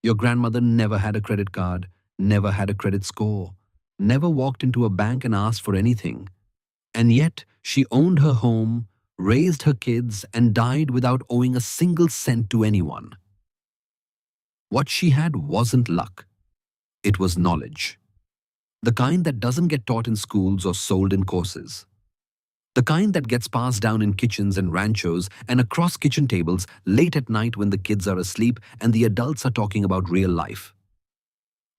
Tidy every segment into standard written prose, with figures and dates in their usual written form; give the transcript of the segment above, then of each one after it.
Your grandmother never had a credit card, never had a credit score, never walked into a bank and asked for anything. And yet, she owned her home, raised her kids, and died without owing a single cent to anyone. What she had wasn't luck, it was knowledge. The kind that doesn't get taught in schools or sold in courses. The kind that gets passed down in kitchens and ranchos and across kitchen tables late at night when the kids are asleep and the adults are talking about real life.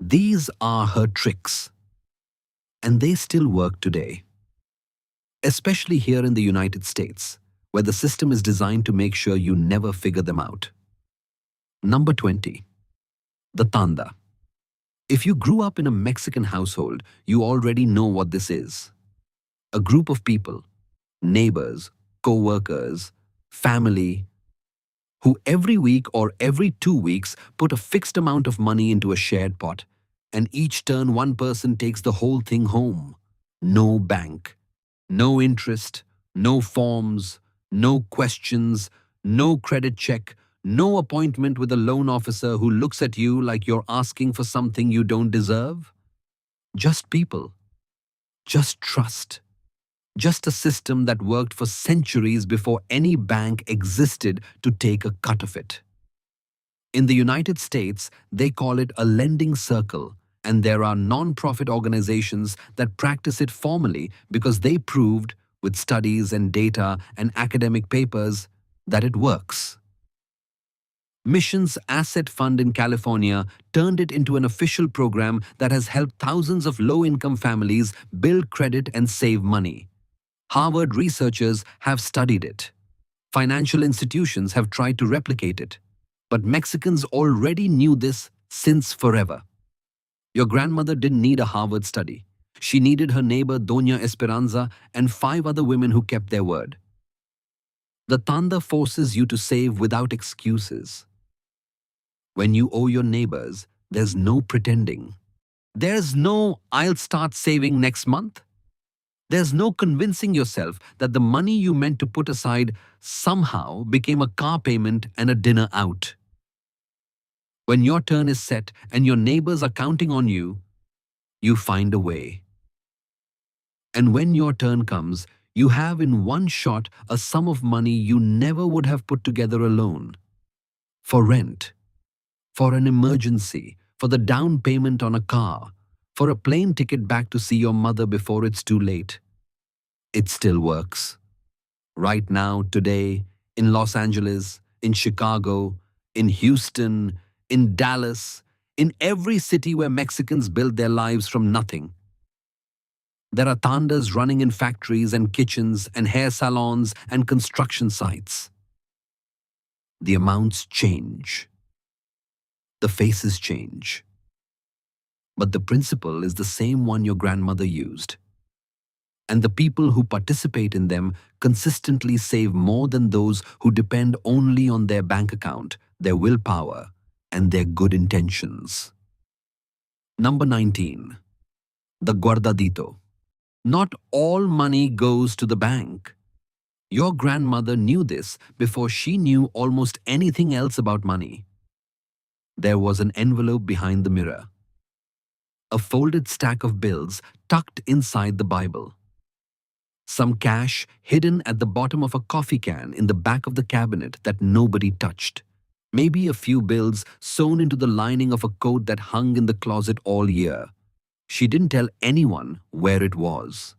These are her tricks, and they still work today. Especially here in the United States, where the system is designed to make sure you never figure them out. Number 20. The Tanda. If you grew up in a Mexican household, you already know what this is. A group of people, neighbors, co-workers, family, who every week or every 2 weeks put a fixed amount of money into a shared pot, and each turn one person takes the whole thing home. No bank, no interest, no forms, no questions, no credit check, no appointment with a loan officer who looks at you like you're asking for something you don't deserve. Just people, just trust. Just a system that worked for centuries before any bank existed to take a cut of it. In the United States, they call it a lending circle, and there are non-profit organizations that practice it formally because they proved, with studies and data and academic papers, that it works. Mission's Asset Fund in California turned it into an official program that has helped thousands of low-income families build credit and save money. Harvard researchers have studied it. Financial institutions have tried to replicate it. But Mexicans already knew this since forever. Your grandmother didn't need a Harvard study. She needed her neighbor Doña Esperanza and 5 other women who kept their word. The Tanda forces you to save without excuses. When you owe your neighbors, there's no pretending. There's no "I'll start saving next month." There's no convincing yourself that the money you meant to put aside somehow became a car payment and a dinner out. When your turn is set and your neighbors are counting on you, you find a way. And when your turn comes, you have in one shot a sum of money you never would have put together alone. For rent, for an emergency, for the down payment on a car, for a plane ticket back to see your mother before it's too late. It still works. Right now, today, in Los Angeles, in Chicago, in Houston, in Dallas, in every city where Mexicans build their lives from nothing. There are tandas running in factories and kitchens and hair salons and construction sites. The amounts change. The faces change. But the principle is the same one your grandmother used. And the people who participate in them consistently save more than those who depend only on their bank account, their willpower, and their good intentions. Number 19. The Guardadito. Not all money goes to the bank. Your grandmother knew this before she knew almost anything else about money. There was an envelope behind the mirror. A folded stack of bills tucked inside the Bible. Some cash hidden at the bottom of a coffee can in the back of the cabinet that nobody touched. Maybe a few bills sewn into the lining of a coat that hung in the closet all year. She didn't tell anyone where it was.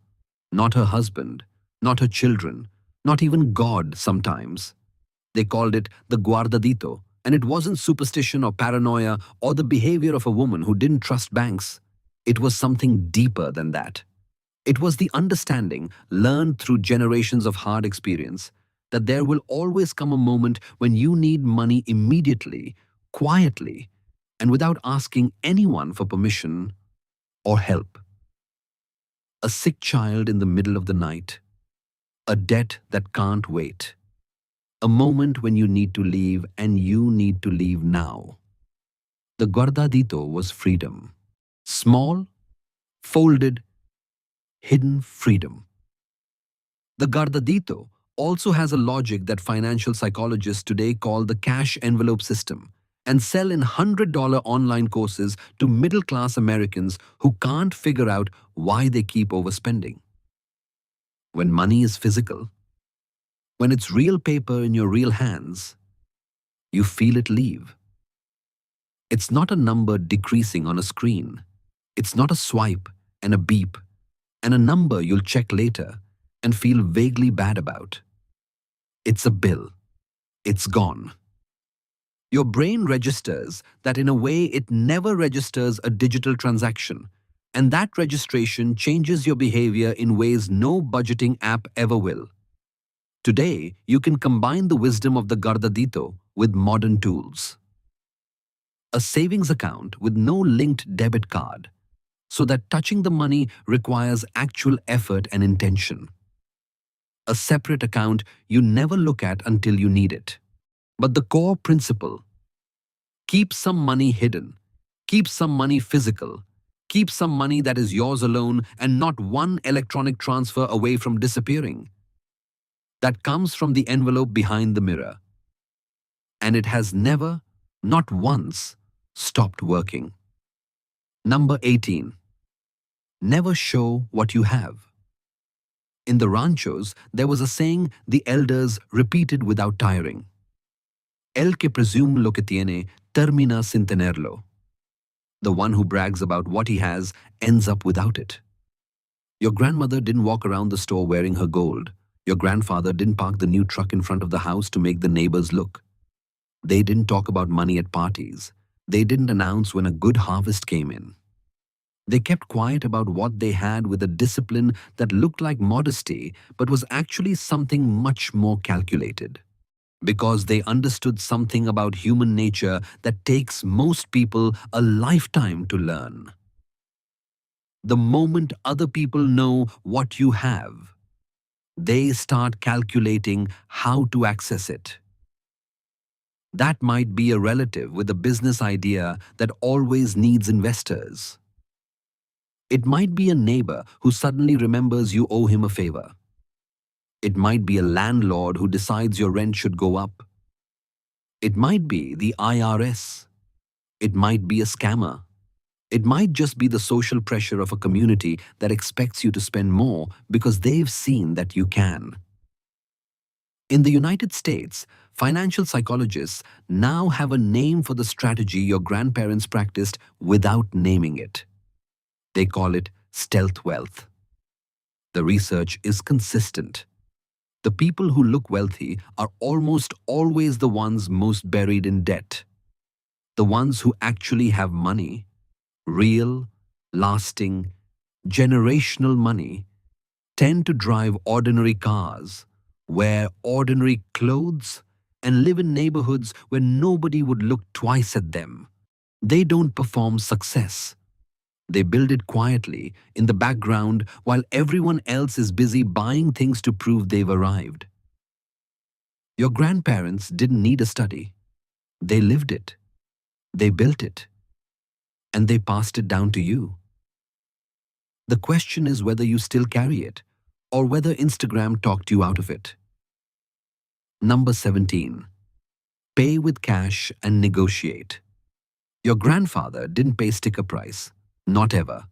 Not her husband, not her children, not even God sometimes. They called it the Guardadito, and it wasn't superstition or paranoia or the behavior of a woman who didn't trust banks. It was something deeper than that. It was the understanding, learned through generations of hard experience, that there will always come a moment when you need money immediately, quietly, and without asking anyone for permission or help. A sick child in the middle of the night. A debt that can't wait. A moment when you need to leave and you need to leave now. The Guardadito was freedom. Small, folded, hidden freedom. The Guardadito also has a logic that financial psychologists today call the cash envelope system. and sell in $100 online courses to middle-class Americans who can't figure out why they keep overspending. When money is physical, when it's real paper in your real hands, you feel it leave. It's not a number decreasing on a screen. It's not a swipe and a beep and a number you'll check later and feel vaguely bad about. It's a bill. It's gone. Your brain registers that in a way it never registers a digital transaction, and that registration changes your behavior in ways no budgeting app ever will. Today, you can combine the wisdom of the Gardadito with modern tools. A savings account with no linked debit card, so that touching the money requires actual effort and intention. A separate account you never look at until you need it. But the core principle: keep some money hidden, keep some money physical, keep some money that is yours alone and not one electronic transfer away from disappearing. That comes from the envelope behind the mirror. And it has never, not once, stopped working. Number 18. Never show what you have. In the ranchos, there was a saying the elders repeated without tiring. El que presume lo que tiene termina sin tenerlo. The one who brags about what he has ends up without it. Your grandmother didn't walk around the store wearing her gold. Your grandfather didn't park the new truck in front of the house to make the neighbors look. They didn't talk about money at parties. They didn't announce when a good harvest came in. They kept quiet about what they had with a discipline that looked like modesty but was actually something much more calculated. Because they understood something about human nature that takes most people a lifetime to learn. The moment other people know what you have, they start calculating how to access it. That might be a relative with a business idea that always needs investors. It might be a neighbor who suddenly remembers you owe him a favor. It might be a landlord who decides your rent should go up. It might be the IRS. It might be a scammer. It might just be the social pressure of a community that expects you to spend more because they've seen that you can. In the United States, financial psychologists now have a name for the strategy your grandparents practiced without naming it. They call it stealth wealth. The research is consistent. The people who look wealthy are almost always the ones most buried in debt. The ones who actually have money, real, lasting, generational money, tend to drive ordinary cars, wear ordinary clothes, and live in neighborhoods where nobody would look twice at them. They don't perform success. They build it quietly in the background while everyone else is busy buying things to prove they've arrived. Your grandparents didn't need a study. They lived it. They built it. And they passed it down to you. The question is whether you still carry it or whether Instagram talked you out of it. Number 17. Pay with cash and negotiate. Your grandfather didn't pay sticker price. Not ever.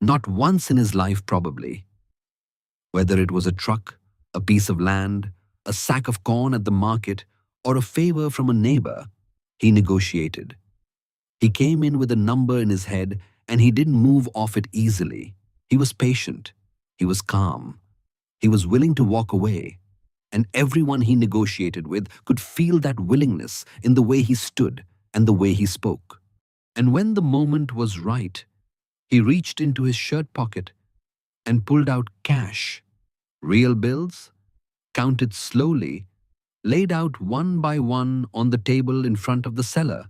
Not once in his life, probably. Whether it was a truck, a piece of land, a sack of corn at the market, or a favor from a neighbor, he negotiated. He came in with a number in his head and he didn't move off it easily. He was patient. He was calm. He was willing to walk away. And everyone he negotiated with could feel that willingness in the way he stood and the way he spoke. And when the moment was right, he reached into his shirt pocket and pulled out cash, real bills, counted slowly, laid out one by one on the table in front of the seller.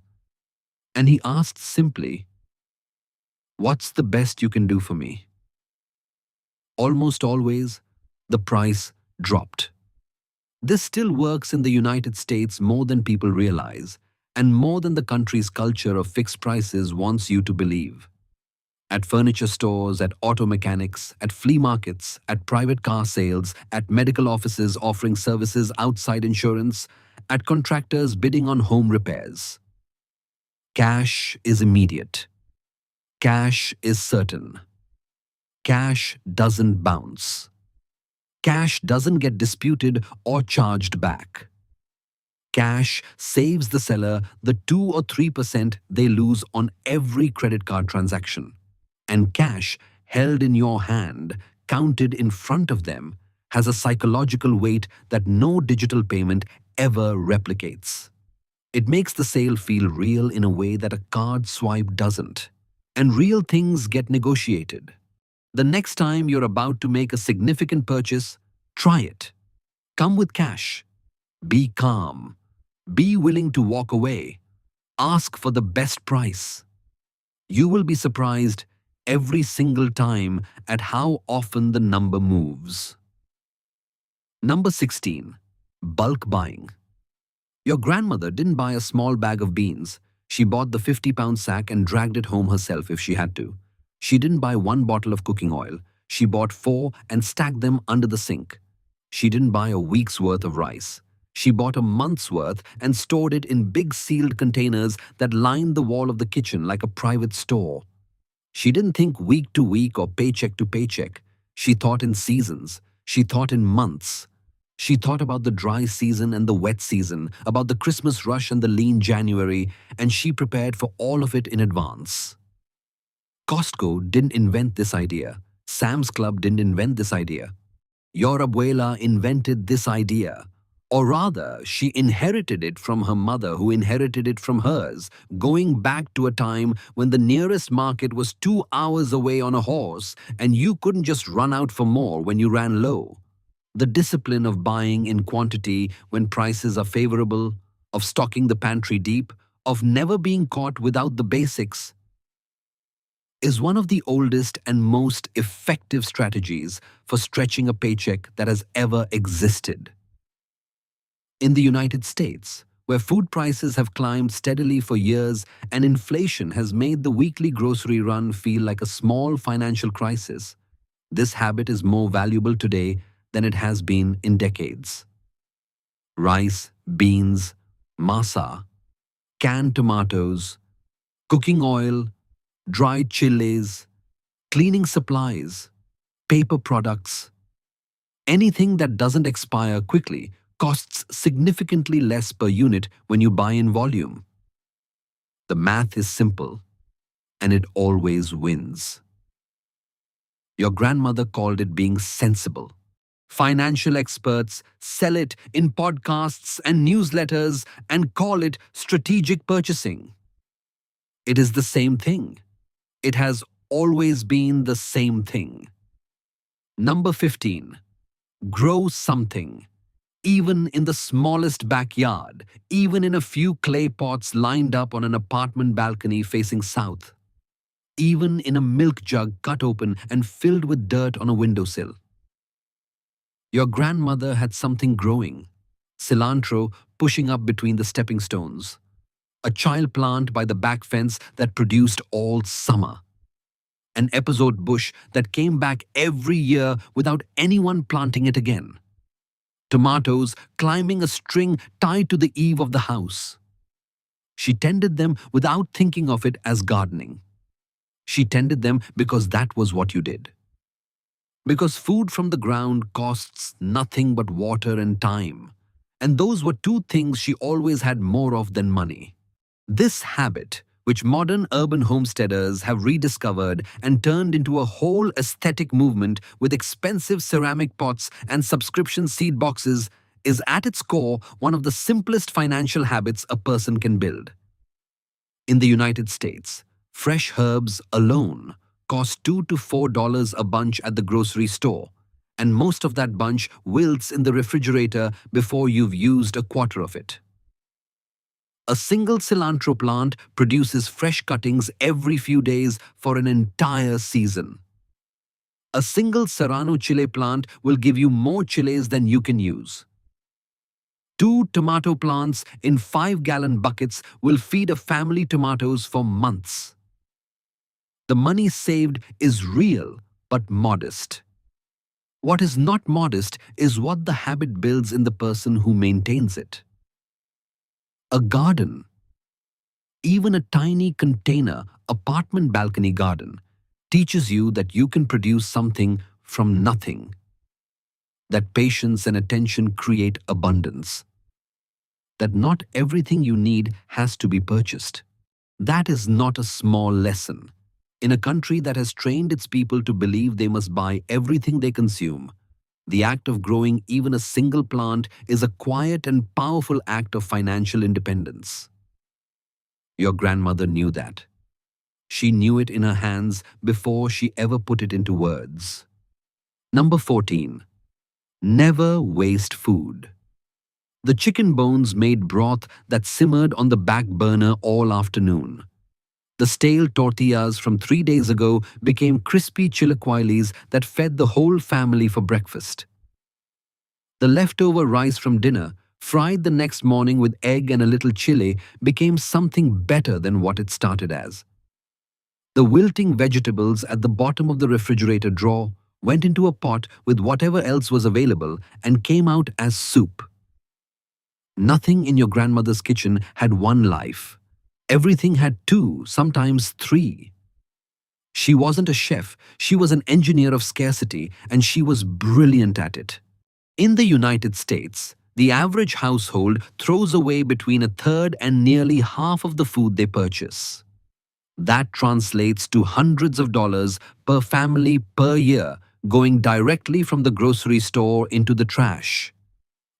And he asked simply, "What's the best you can do for me?" Almost always, the price dropped. This still works in the United States more than people realize, and more than the country's culture of fixed prices wants you to believe. At furniture stores, at auto mechanics, at flea markets, at private car sales, at medical offices offering services outside insurance, at contractors bidding on home repairs. Cash is immediate. Cash is certain. Cash doesn't bounce. Cash doesn't get disputed or charged back. Cash saves the seller the 2 or 3% they lose on every credit card transaction. And cash held in your hand, counted in front of them, has a psychological weight that no digital payment ever replicates. It makes the sale feel real in a way that a card swipe doesn't. And real things get negotiated. The next time you're about to make a significant purchase, try it. Come with cash. Be calm. Be willing to walk away. Ask for the best price. You will be surprised every single time at how often the number moves. Number 16. Bulk buying. Your grandmother didn't buy a small bag of beans. She bought the 50-pound sack and dragged it home herself if she had to. She didn't buy one bottle of cooking oil. She bought 4 and stacked them under the sink. She didn't buy a week's worth of rice. She bought a month's worth and stored it in big sealed containers that lined the wall of the kitchen like a private store. She didn't think week to week or paycheck to paycheck. She thought in seasons. She thought in months. She thought about the dry season and the wet season, about the Christmas rush and the lean January, and she prepared for all of it in advance. Costco didn't invent this idea. Sam's Club didn't invent this idea. Your abuela invented this idea. Or rather, she inherited it from her mother, who inherited it from hers, going back to a time when the nearest market was 2 hours away on a horse and you couldn't just run out for more when you ran low. The discipline of buying in quantity when prices are favorable, of stocking the pantry deep, of never being caught without the basics, is one of the oldest and most effective strategies for stretching a paycheck that has ever existed. In the United States, where food prices have climbed steadily for years and inflation has made the weekly grocery run feel like a small financial crisis, this habit is more valuable today than it has been in decades. Rice, beans, masa, canned tomatoes, cooking oil, dried chilies, cleaning supplies, paper products. Anything that doesn't expire quickly costs significantly less per unit when you buy in volume. The math is simple, and it always wins. Your grandmother called it being sensible. Financial experts sell it in podcasts and newsletters and call it strategic purchasing. It is the same thing. It has always been the same thing. Number 15. Grow something. Even in the smallest backyard, even in a few clay pots lined up on an apartment balcony facing south, even in a milk jug cut open and filled with dirt on a windowsill. Your grandmother had something growing, cilantro pushing up between the stepping stones, a child plant by the back fence that produced all summer, an episode bush that came back every year without anyone planting it again, tomatoes climbing a string tied to the eave of the house. She tended them without thinking of it as gardening. She tended them because that was what you did. Because food from the ground costs nothing but water and time, and those were two things she always had more of than money. This habit, which modern urban homesteaders have rediscovered and turned into a whole aesthetic movement with expensive ceramic pots and subscription seed boxes, is at its core one of the simplest financial habits a person can build. In the United States, fresh herbs alone cost $2 to $4 a bunch at the grocery store, and most of that bunch wilts in the refrigerator before you've used a quarter of it. A single cilantro plant produces fresh cuttings every few days for an entire season. A single serrano chile plant will give you more chiles than you can use. 2 tomato plants in 5-gallon buckets will feed a family tomatoes for months. The money saved is real but modest. What is not modest is what the habit builds in the person who maintains it. A garden. even a tiny container, apartment balcony garden, teaches you that you can produce something from nothing, that patience and attention create abundance, that not everything you need has to be purchased. That is not a small lesson. In a country that has trained its people to believe they must buy everything they consume, the act of growing even a single plant is a quiet and powerful act of financial independence. Your grandmother knew that. She knew it in her hands before she ever put it into words. Number 14. Never waste food. The chicken bones made broth that simmered on the back burner all afternoon. The stale tortillas from 3 days ago became crispy chilaquiles that fed the whole family for breakfast. The leftover rice from dinner, fried the next morning with egg and a little chili, became something better than what it started as. The wilting vegetables at the bottom of the refrigerator drawer went into a pot with whatever else was available and came out as soup. Nothing in your grandmother's kitchen had one life. Everything had two, sometimes three. She wasn't a chef, she was an engineer of scarcity, and she was brilliant at it. In the United States, the average household throws away between a third and nearly half of the food they purchase. That translates to hundreds of dollars per family per year going directly from the grocery store into the trash.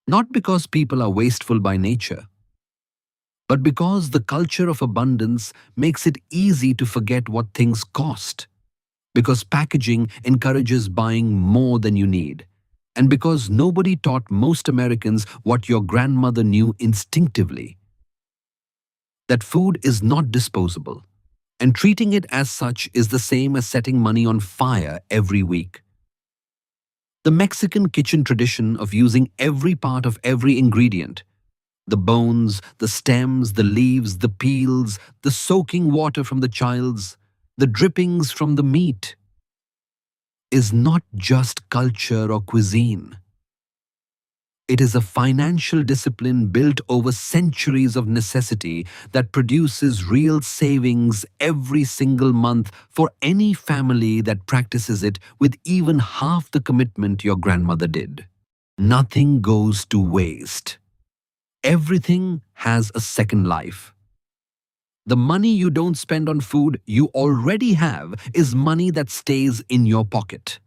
Not because people are wasteful by nature, but because the culture of abundance makes it easy to forget what things cost. Because packaging encourages buying more than you need. And because nobody taught most Americans what your grandmother knew instinctively. That food is not disposable. And treating it as such is the same as setting money on fire every week. The Mexican kitchen tradition of using every part of every ingredient, the bones, the stems, the leaves, the peels, the soaking water from the child's, the drippings from the meat, is not just culture or cuisine. It is a financial discipline built over centuries of necessity that produces real savings every single month for any family that practices it with even half the commitment your grandmother did. Nothing goes to waste. Everything has a second life. The money you don't spend on food you already have is money that stays in your pocket.